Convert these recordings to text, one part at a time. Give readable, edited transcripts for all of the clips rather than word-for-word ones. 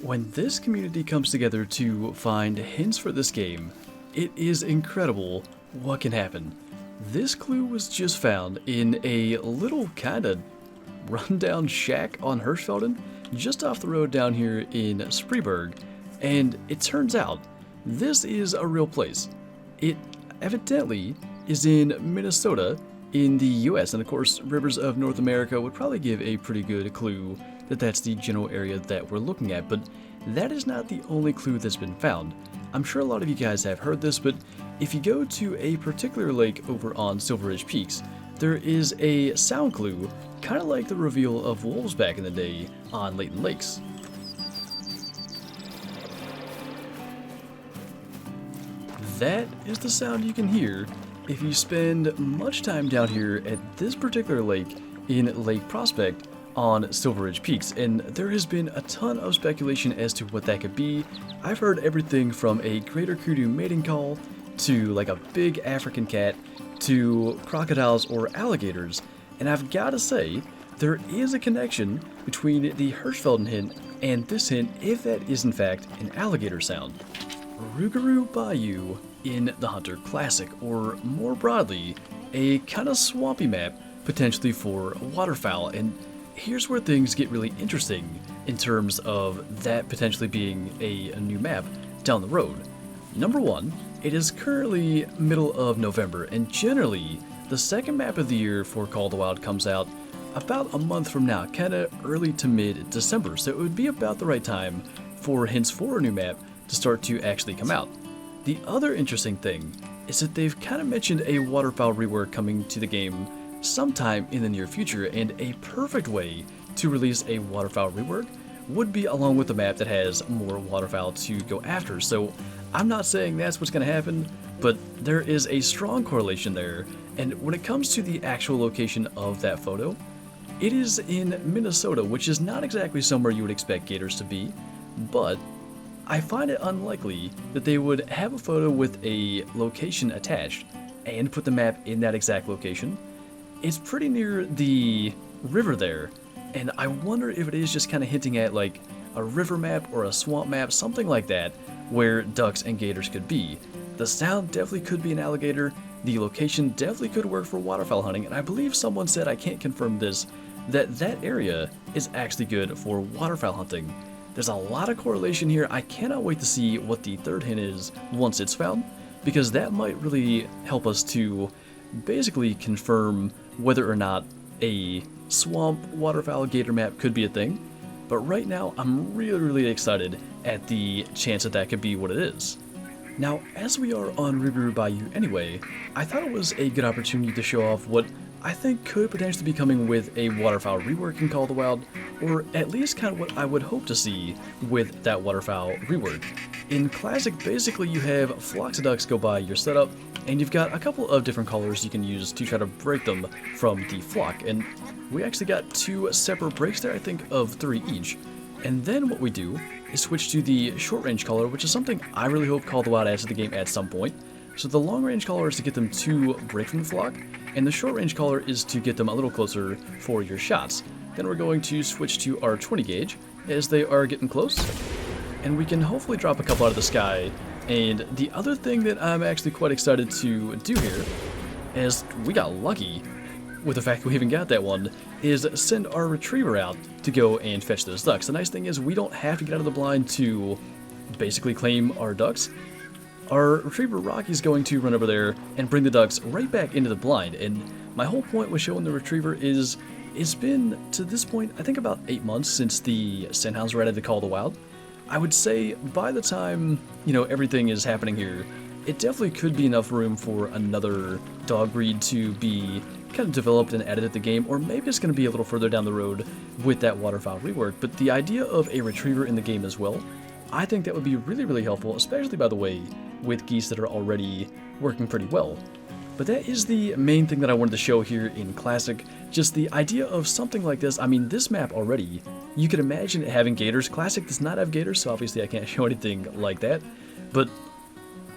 When this community comes together to find hints for this game, it is incredible what can happen. This clue was just found in a little kinda rundown shack on Hirschfelden, just off the road down here in Spreeburg, and it turns out this is a real place. It evidently is in Minnesota in the US, and of course rivers of North America would probably give a pretty good clue that that's the general area that we're looking at, but that is not the only clue that's been found. I'm sure a lot of you guys have heard this, but if you go to a particular lake over on Silver Ridge Peaks, there is a sound clue, kind of like the reveal of wolves back in the day on Layton Lakes. That is the sound you can hear if you spend much time down here at this particular lake in Lake Prospect on Silver Ridge Peaks, and there has been a ton of speculation as to what that could be. I've heard everything from a greater kudu mating call to like a big African cat to crocodiles or alligators, and I've got to say there is a connection between the Hirschfelden hint and this hint if that is in fact an alligator sound. Rougarou Bayou in the Hunter Classic, or more broadly, a kind of swampy map potentially for waterfowl, and here's where things get really interesting in terms of that potentially being a new map down the road. Number one, it is currently middle of November, and generally the second map of the year for Call of the Wild comes out about a month from now, kinda early to mid-December, so it would be about the right time for hints for a new map to start to actually come out. The other interesting thing is that they've kind of mentioned a waterfowl rework coming to the game sometime in the near future, and a perfect way to release a waterfowl rework would be along with a map that has more waterfowl to go after. So I'm not saying that's what's going to happen, but there is a strong correlation there. And when it comes to the actual location of that photo, it is in Minnesota, which is not exactly somewhere you would expect gators to be, but I find it unlikely that they would have a photo with a location attached and put the map in that exact location. It's pretty near the river there, and I wonder if it is just kind of hinting at like a river map or a swamp map, something like that, where ducks and gators could be. The sound definitely could be an alligator, the location definitely could work for waterfowl hunting, and I believe someone said, I can't confirm this, that that area is actually good for waterfowl hunting. There's a lot of correlation here. I cannot wait to see what the third hint is once it's found, because that might really help us to basically confirm whether or not a swamp waterfowl gator map could be a thing. But right now, I'm really excited at the chance that that could be what it is. Now, as we are on Rougarou Bayou anyway, I thought it was a good opportunity to show off what I think could potentially be coming with a waterfowl rework in Call of the Wild, or at least kind of what I would hope to see with that waterfowl rework. In Classic, basically you have flocks of ducks go by your setup, and you've got a couple of different colors you can use to try to break them from the flock, and we actually got 2 separate breaks there, I think of 3 each. And then what we do is switch to the short range color, which is something I really hope Call of the Wild adds to the game at some point. So the long range color is to get them to break from the flock, and the short range color is to get them a little closer for your shots. Then we're going to switch to our 20 gauge as they are getting close, and we can hopefully drop a couple out of the sky. And the other thing that I'm actually quite excited to do here, as we got lucky with the fact that we even got that one, is send our retriever out to go and fetch those ducks. The nice thing is we don't have to get out of the blind to basically claim our ducks. Our retriever Rocky's going to run over there and bring the ducks right back into the blind, and my whole point with showing the retriever is it's been, to this point, I think about 8 months since the Sandhounds were added to Call of the Wild. I would say by the time, everything is happening here, it definitely could be enough room for another dog breed to be kind of developed and added at the game, or maybe it's going to be a little further down the road with that waterfowl rework, but the idea of a retriever in the game as well, I think that would be really helpful, especially, by the way, with geese that are already working pretty well. But that is the main thing that I wanted to show here in Classic, just the idea of something like this. I mean, this map already, you could imagine it having gators. Classic does not have gators, so obviously I can't show anything like that, but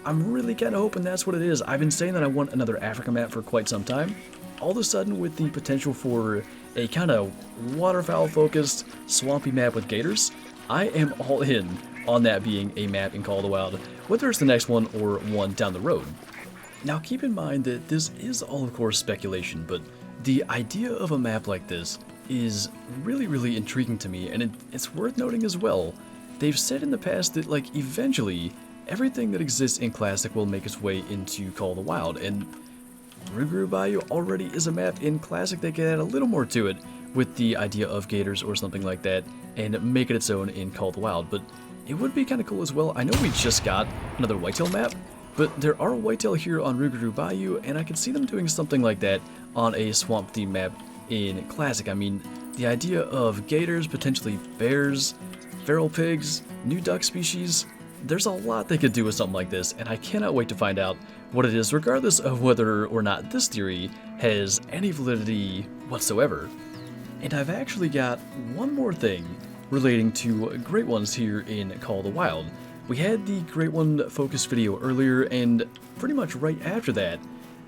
I'm really kind of hoping that's what it is. I've been saying that I want another Africa map for quite some time. All of a sudden, with the potential for a kind of waterfowl-focused, swampy map with gators, I am all in on that being a map in Call of the Wild, whether it's the next one or one down the road. Now keep in mind that this is all of course speculation, but the idea of a map like this is really intriguing to me, and it's worth noting as well. They've said in the past that like eventually everything that exists in Classic will make its way into Call of the Wild, and Gurr Bayou already is a map in Classic that can add a little more to it with the idea of Gators or something like that and make it its own in Call of the Wild, but it would be kind of cool as well. I know we just got another whitetail map, but there are whitetail here on Gurr Bayou, and I can see them doing something like that on a swamp theme map in Classic. I mean, the idea of gators, potentially bears, feral pigs, new duck species, there's a lot they could do with something like this, and I cannot wait to find out what it is, regardless of whether or not this theory has any validity whatsoever. And I've actually got one more thing relating to Great Ones here in Call of the Wild. We had the Great One focus video earlier, and pretty much right after that,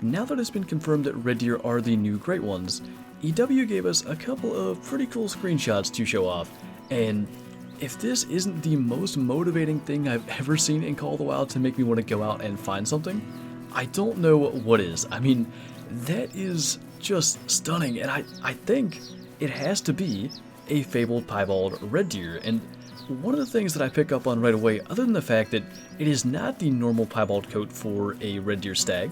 now that it's been confirmed that red deer are the new Great Ones, EW gave us a couple of pretty cool screenshots to show off, and if this isn't the most motivating thing I've ever seen in Call of the Wild to make me want to go out and find something, I don't know what is. I mean, that is just stunning, and I think it has to be a fabled piebald red deer. And one of the things that I pick up on right away, other than the fact that it is not the normal piebald coat for a red deer stag,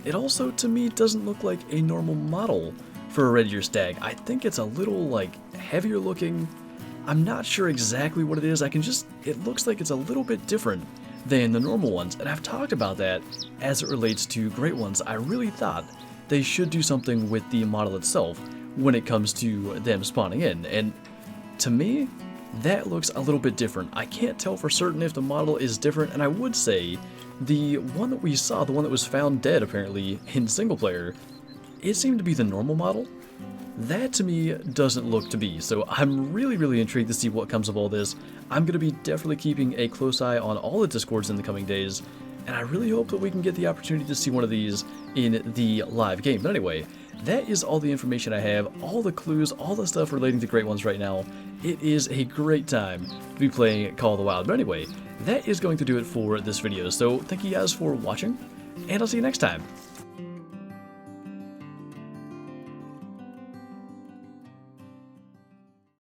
it also to me doesn't look like a normal model for a red deer stag. I think it's a little like heavier looking. I'm not sure exactly what it is. It looks like it's a little bit different than the normal ones, and I've talked about that as it relates to Great Ones. I really thought they should do something with the model itself when it comes to them spawning in, and to me, that looks a little bit different. I can't tell for certain if the model is different, and I would say the one that we saw, the one that was found dead apparently in single player, it seemed to be the normal model. That to me doesn't look to be, so I'm really intrigued to see what comes of all this. I'm going to be definitely keeping a close eye on all the Discords in the coming days, and I really hope that we can get the opportunity to see one of these in the live game. But anyway, that is all the information I have, all the clues, all the stuff relating to Great Ones right now. It is a great time to be playing Call of the Wild. But anyway, that is going to do it for this video, so thank you guys for watching, and I'll see you next time.